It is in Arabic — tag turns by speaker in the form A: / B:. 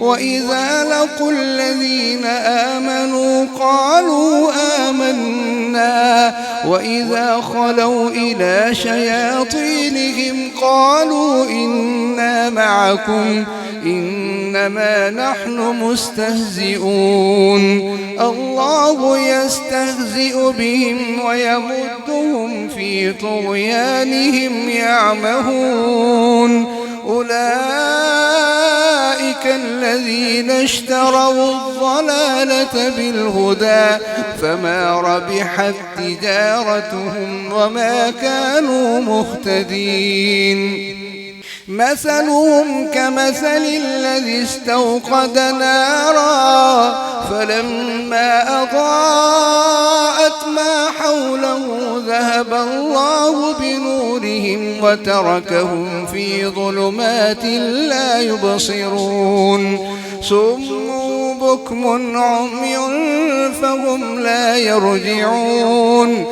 A: وإذا لقوا الذين آمنوا قالوا آمنا وإذا خلوا إلى شياطينهم قالوا إنا معكم إنما نحن مستهزئون الله يستهزئ بهم ويمدهم في طغيانهم يعمهون أولئك الذين اشتروا الضلالة بالهدى فما ربحت تجارتهم وما كانوا مهتدين مثلهم كمثل الذي استوقد نارا فلما أضاءت ما حوله ذهب الله بنورهم وتركهم في ظلمات لا يبصرون صم بكم عمي فهم لا يرجعون